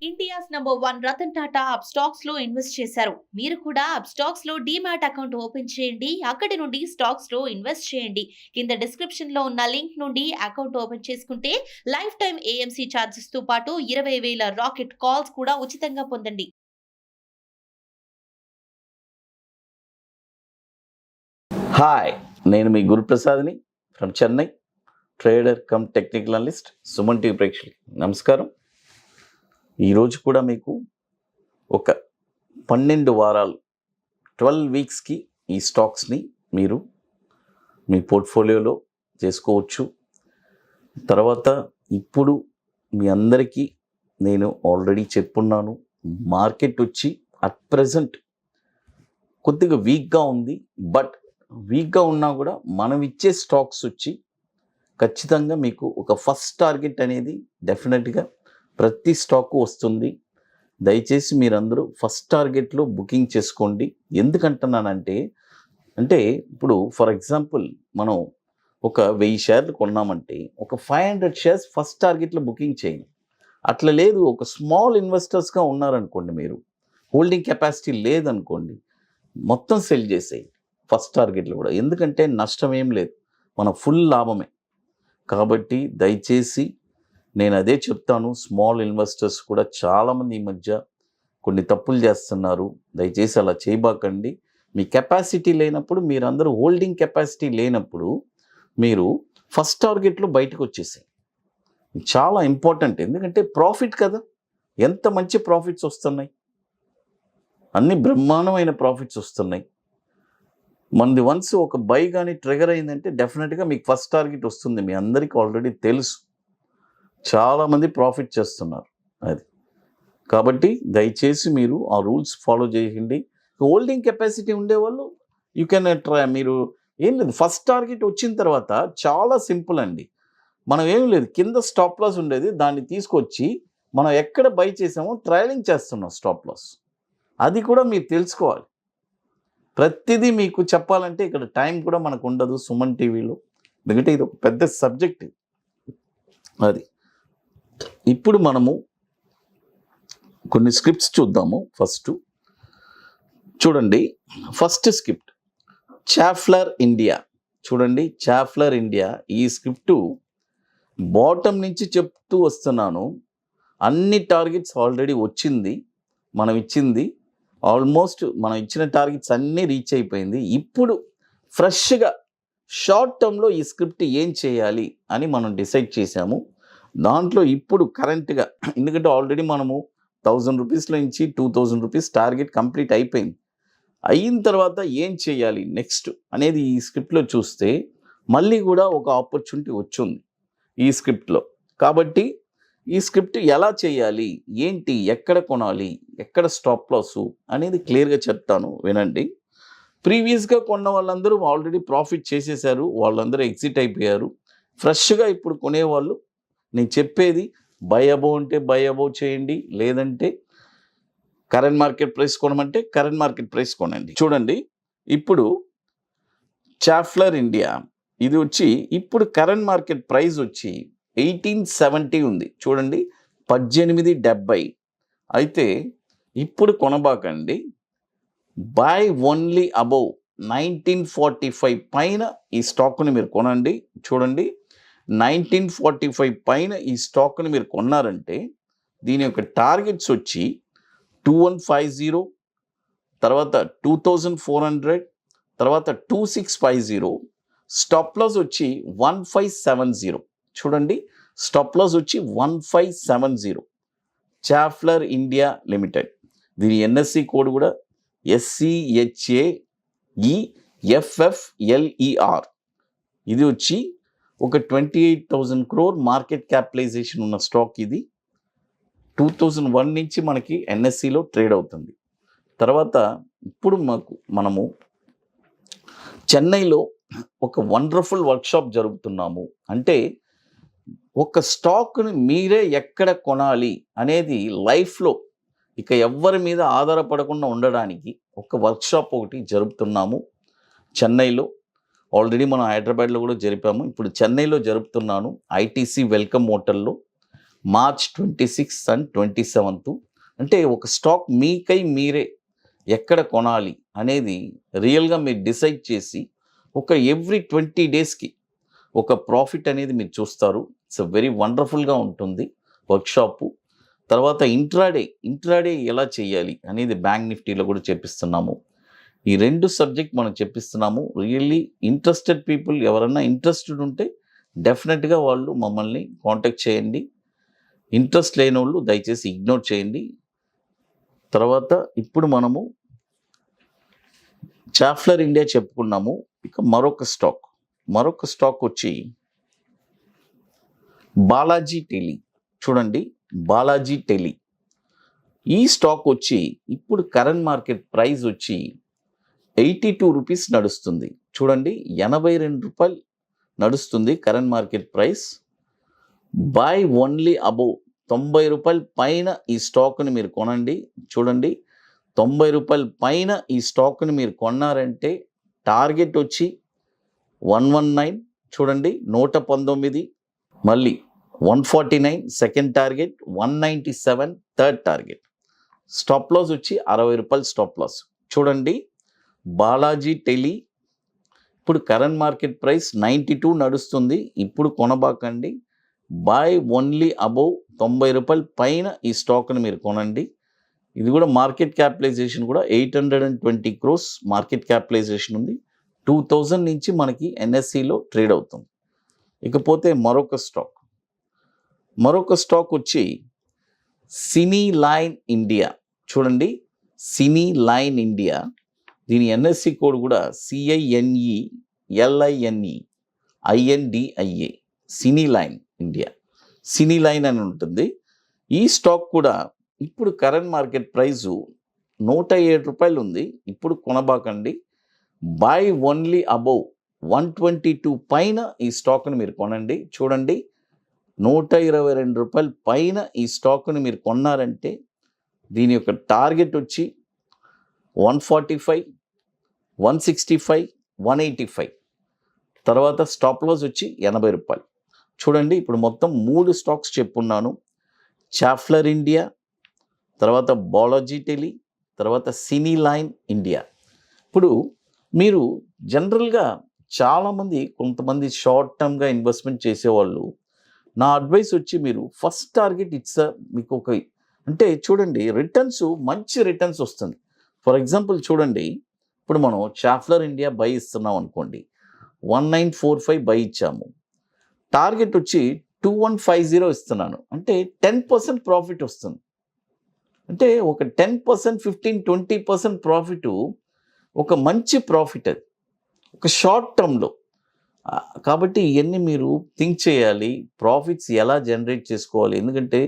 India's #1 Ratan Tata Upstox లో invest చేశారు. మీరు కూడా Upstox లో DEMAT అకౌంట్ ఓపెన్ చేయండి. అక్కడి నుండి స్టాక్స్ లో ఇన్వెస్ట్ చేయండి. కింద డిస్క్రిప్షన్ లో ఉన్న లింక్ నుండి అకౌంట్ ఓపెన్ చేసుకుంటే లైఫ్ టైం AMC ఛార్జెస్ తో పాటు 20,000 రాకెట్ కాల్స్ కూడా ఉచితంగా పొందండి. హాయ్, నేను మీ గురుప్రసాద్ని from Chennai, trader cum technical analyst. Suman TV ప్రేక్షకులకి నమస్కారం. ఈరోజు కూడా మీకు ఒక 12 వారాలు 12 వీక్స్కి ఈ స్టాక్స్ని మీరు మీ పోర్ట్ఫోలియోలో చేసుకోవచ్చు. తర్వాత ఇప్పుడు మీ అందరికీ నేను ఆల్రెడీ చెప్పున్నాను, మార్కెట్ వచ్చి అట్ ప్రజెంట్ కొద్దిగా వీక్గా ఉంది. బట్ వీక్గా ఉన్నా కూడా మనం ఇచ్చే స్టాక్స్ వచ్చి ఖచ్చితంగా మీకు ఒక ఫస్ట్ టార్గెట్ అనేది డెఫినెట్గా ప్రతి స్టాక్ వస్తుంది. దయచేసి మీరందరూ ఫస్ట్ టార్గెట్లో బుకింగ్ చేసుకోండి. ఎందుకంటున్నానంటే ఇప్పుడు ఫర్ ఎగ్జాంపుల్ మనం ఒక 1000 షేర్లు కొన్నామంటే ఒక 500 షేర్స్ ఫస్ట్ టార్గెట్లో బుకింగ్ చేయండి. అట్లా లేదు, ఒక స్మాల్ ఇన్వెస్టర్స్గా ఉన్నారనుకోండి, మీరు హోల్డింగ్ కెపాసిటీ లేదనుకోండి, మొత్తం సెల్ చేసేయండి ఫస్ట్ టార్గెట్లో కూడా. ఎందుకంటే నష్టం ఏం లేదు, మన ఫుల్ లాభమే. కాబట్టి దయచేసి నేను అదే చెప్తాను, స్మాల్ ఇన్వెస్టర్స్ కూడా చాలామంది ఈ మధ్య కొన్ని తప్పులు చేస్తున్నారు. దయచేసి అలా చేయబాకండి. మీ కెపాసిటీ లేనప్పుడు, మీరందరూ హోల్డింగ్ కెపాసిటీ లేనప్పుడు మీరు ఫస్ట్ టార్గెట్లో బయటకు వచ్చేసాయి. చాలా ఇంపార్టెంట్. ఎందుకంటే ప్రాఫిట్ కదా, ఎంత మంచి ప్రాఫిట్స్ వస్తున్నాయి, అన్ని బ్రహ్మాండమైన ప్రాఫిట్స్ వస్తున్నాయి. మనది వన్స్ ఒక బై కానీ ట్రిగర్ అయిందంటే డెఫినెట్గా మీకు ఫస్ట్ టార్గెట్ వస్తుంది. మీ అందరికీ ఆల్రెడీ తెలుసు, చాలామంది ప్రాఫిట్ చేస్తున్నారు. అది కాబట్టి దయచేసి మీరు ఆ రూల్స్ ఫాలో చేయండి. హోల్డింగ్ కెపాసిటీ ఉండేవాళ్ళు యూ కెన్ ట్రై. మీరు ఏం లేదు, ఫస్ట్ టార్గెట్ వచ్చిన తర్వాత చాలా సింపుల్ అండి. మనం ఏం లేదు, కింద స్టాప్ లాస్ ఉండేది, దాన్ని తీసుకొచ్చి మనం ఎక్కడ బై చేసామో ట్రయలింగ్ చేస్తున్నాం స్టాప్ లాస్. అది కూడా మీరు తెలుసుకోవాలి. ప్రతిదీ మీకు చెప్పాలంటే ఇక్కడ టైం కూడా మనకు ఉండదు సుమన్ టీవీలో, ఎందుకంటే ఇది ఒక పెద్ద సబ్జెక్ట్. అది ఇప్పుడు మనము కొన్ని స్క్రిప్ట్స్ చూద్దాము. ఫస్ట్ చూడండి, ఫస్ట్ స్క్రిప్ట్ చాఫ్లర్ ఇండియా. చూడండి, చాఫ్లర్ ఇండియా. ఈ స్క్రిప్టు బాటమ్ నుంచి చెప్తూ వస్తున్నాను. అన్ని టార్గెట్స్ ఆల్రెడీ వచ్చింది, మనం ఇచ్చింది ఆల్మోస్ట్ మనం ఇచ్చిన టార్గెట్స్ అన్నీ రీచ్ అయిపోయింది. ఇప్పుడు ఫ్రెష్గా షార్ట్ టర్మ్లో ఈ స్క్రిప్ట్ ఏం చేయాలి అని మనం డిసైడ్ చేసాము. దాంట్లో ఇప్పుడు కరెంట్గా, ఎందుకంటే ఆల్రెడీ మనము 1000 రూపీస్లో నుంచి 2000 రూపీస్ టార్గెట్ కంప్లీట్ అయిపోయింది. అయిన తర్వాత ఏం చేయాలి నెక్స్ట్ అనేది ఈ స్క్రిప్ట్లో చూస్తే మళ్ళీ కూడా ఒక ఆపర్చునిటీ వచ్చింది ఈ స్క్రిప్ట్లో. కాబట్టి ఈ స్క్రిప్ట్ ఎలా చేయాలి, ఏంటి, ఎక్కడ కొనాలి, ఎక్కడ స్టాప్ లాస్ అనేది క్లియర్గా చెప్తాను, వినండి. ప్రీవియస్గా కొన్న వాళ్ళందరూ ఆల్రెడీ ప్రాఫిట్ చేసేసారు, వాళ్ళందరూ ఎగ్జిట్ అయిపోయారు. ఫ్రెష్గా ఇప్పుడు కొనేవాళ్ళు నేను చెప్పేది బై అబౌవ్ అంటే బై అబౌవ్ చేయండి, లేదంటే కరెంట్ మార్కెట్ ప్రైస్ కొనమంటే కరెంట్ మార్కెట్ ప్రైస్ కొనండి. చూడండి, ఇప్పుడు చాఫ్లర్ ఇండియా ఇది వచ్చి ఇప్పుడు కరెంట్ మార్కెట్ ప్రైస్ వచ్చి 1870 ఉంది. చూడండి, 1870. అయితే ఇప్పుడు కొనబాకండి, బై ఓన్లీ అబౌవ్ 1945 పైన ఈ స్టాక్ని మీరు కొనండి. చూడండి, 1945 పైన ఈ స్టాక్ని మీరు కొన్నారంటే దీని యొక్క టార్గెట్స్ వచ్చి 2150, తర్వాత 2400, తర్వాత 2650. స్టాప్ లాస్ వచ్చి 1570. చూడండి, స్టాప్ లాస్ వచ్చి 1570. చాఫ్లర్ ఇండియా లిమిటెడ్. దీని ఎన్ఎస్సి కోడ్ కూడా SCHAEFFLER. ఇది వచ్చి ఒక 28,000 crore మార్కెట్ క్యాపిటలైజేషన్ ఉన్న స్టాక్. ఇది 2001 నుంచి మనకి ఎన్ఎస్సిలో ట్రేడ్ అవుతుంది. తర్వాత ఇప్పుడు మనము చెన్నైలో ఒక వండర్ఫుల్ వర్క్షాప్ జరుపుతున్నాము. అంటే ఒక స్టాక్ని మీరే ఎక్కడ కొనాలి అనేది లైఫ్లో ఇక ఎవ్వరి మీద ఆధారపడకుండా ఉండడానికి ఒక వర్క్షాప్ ఒకటి జరుపుతున్నాము చెన్నైలో. ఆల్రెడీ మనం హైదరాబాద్లో కూడా జరిపాము, ఇప్పుడు చెన్నైలో జరుపుతున్నాను, ఐటీసీ వెల్కమ్ హోటల్లో. March 26 and 27. అంటే ఒక స్టాక్ మీకై మీరే ఎక్కడ కొనాలి అనేది రియల్గా మీరు డిసైడ్ చేసి ఒక ఎవ్రీ 20 డేస్కి ఒక ప్రాఫిట్ అనేది మీరు చూస్తారు. ఇట్స్ వెరీ వండర్ఫుల్గా ఉంటుంది వర్క్షాపు. తర్వాత ఇంట్రాడే ఎలా చేయాలి అనేది బ్యాంక్ నిఫ్టీలో కూడా చెప్పిస్తున్నాము. ఈ 2 సబ్జెక్ట్ మనం చెప్పిస్తున్నాము. రియల్లీ ఇంట్రెస్టెడ్ పీపుల్ ఎవరన్నా ఇంట్రెస్టెడ్ ఉంటే డెఫినెట్గా వాళ్ళు మమ్మల్ని కాంటాక్ట్ చేయండి. ఇంట్రెస్ట్ లేని వాళ్ళు దయచేసి ఇగ్నోర్ చేయండి. తర్వాత ఇప్పుడు మనము చాఫ్లర్ ఇండియా చెప్పుకున్నాము. ఇక మరొక స్టాక్ వచ్చి బాలాజీ టెలి. చూడండి, బాలాజీ టెలి ఈ స్టాక్ వచ్చి ఇప్పుడు కరెంట్ మార్కెట్ ప్రైస్ వచ్చి 82 రూపీస్ నడుస్తుంది. చూడండి, 82 రూపాయలు నడుస్తుంది current market price. By only above 90 రూపాయల పైన ఈ స్టాక్ని మీరు కొనండి. చూడండి, 90 రూపాయల పైన ఈ స్టాక్ని మీరు కొన్నారంటే టార్గెట్ వచ్చి 119. చూడండి, 119, మళ్ళీ 149 second target, 197 third target. Stop loss వచ్చి 60 రూపాయలు స్టాప్ లాస్. చూడండి, బాలాజీ టెలి ఇప్పుడు కరెంట్ మార్కెట్ ప్రైస్ 92 నడుస్తుంది. ఇప్పుడు కొనబాకండి. బై ఓన్లీ అబోవ్ 90 రూపాయల పైన ఈ స్టాక్ని మీరు కొనండి. ఇది కూడా మార్కెట్ క్యాపిటలైజేషన్ కూడా 820 crores మార్కెట్ క్యాపిటలైజేషన్ ఉంది. 2000 నుంచి మనకి ఎన్ఎస్సిలో ట్రేడ్ అవుతుంది. ఇకపోతే మరొక స్టాక్ వచ్చి సినీ లైన్ ఇండియా. చూడండి, సినీ లైన్ ఇండియా, దీని ఎన్ఎస్సి కోడ్ కూడా CINELINE సినీ లైన్ ఇండియా, సినీ లైన్ అని ఉంటుంది. ఈ స్టాక్ కూడా ఇప్పుడు కరెంట్ మార్కెట్ ప్రైజు 107 రూపాయలు ఉంది. ఇప్పుడు కొనబాకండి. బై ఓన్లీ అబోవ్ 122 పైన ఈ స్టాక్ని మీరు కొనండి. చూడండి, 122 రూపాయల పైన ఈ స్టాక్ని మీరు కొన్నారంటే దీని యొక్క టార్గెట్ వచ్చి 145, 165, 185. తర్వాత స్టాప్ లాస్ వచ్చి 80 రూపాయలు. చూడండి, ఇప్పుడు మొత్తం 3 స్టాక్స్ చెప్పున్నాను. చాఫ్లర్ ఇండియా, తర్వాత బాలాజీ టెలి, తర్వాత సినీ లైన్ ఇండియా. ఇప్పుడు మీరు జనరల్గా చాలామంది కొంతమంది షార్ట్ టర్మ్గా ఇన్వెస్ట్మెంట్ చేసేవాళ్ళు, నా అడ్వైస్ వచ్చి మీరు ఫస్ట్ టార్గెట్ మీకు అంటే చూడండి, మంచి రిటర్న్స్ వస్తుంది. ఫర్ ఎగ్జాంపుల్ చూడండి, ఇప్పుడు మనం చాఫ్లర్ ఇండియా బై ఇస్తున్నాం అనుకోండి, 1945 బై ఇచ్చాము. టార్గెట్ వచ్చి 2150 ఇస్తున్నాను, అంటే 10% ప్రాఫిట్ వస్తుంది. అంటే ఒక 10%, 15, 20% ప్రాఫిట్, ఒక మంచి ప్రాఫిట్ అది ఒక షార్ట్ టర్మ్లో. కాబట్టి ఇవన్నీ మీరు థింక్ చేయాలి, ప్రాఫిట్స్ ఎలా జనరేట్ చేసుకోవాలి. ఎందుకంటే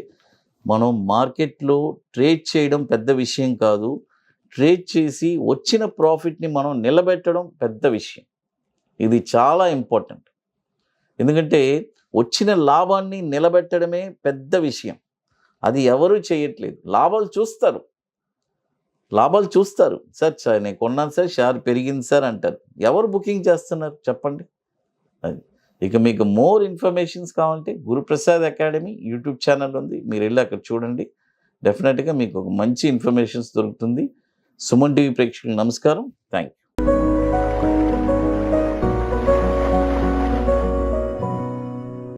మనం మార్కెట్లో ట్రేడ్ చేయడం పెద్ద విషయం కాదు, ట్రేడ్ చేసి వచ్చిన ప్రాఫిట్ని మనం నిలబెట్టడం పెద్ద విషయం. ఇది చాలా ఇంపార్టెంట్. ఎందుకంటే వచ్చిన లాభాన్ని నిలబెట్టడమే పెద్ద విషయం. అది ఎవరు చేయట్లేదు. లాభాలు చూస్తారు, సార్ నేను కొన్నాను సార్, షేర్ పెరిగింది సార్ అంటారు. ఎవరు బుకింగ్ చేస్తున్నారు చెప్పండి. అది ఇక మీకు మోర్ ఇన్ఫర్మేషన్స్ కావాలంటే గురుప్రసాద్ అకాడమీ యూట్యూబ్ ఛానల్ ఉంది, మీరు వెళ్ళి అక్కడ చూడండి. డెఫినెట్గా మీకు ఒక మంచి ఇన్ఫర్మేషన్స్ దొరుకుతుంది. సుమన్ టీవీ ప్రేక్షకులకు నమస్కారం. Thank you.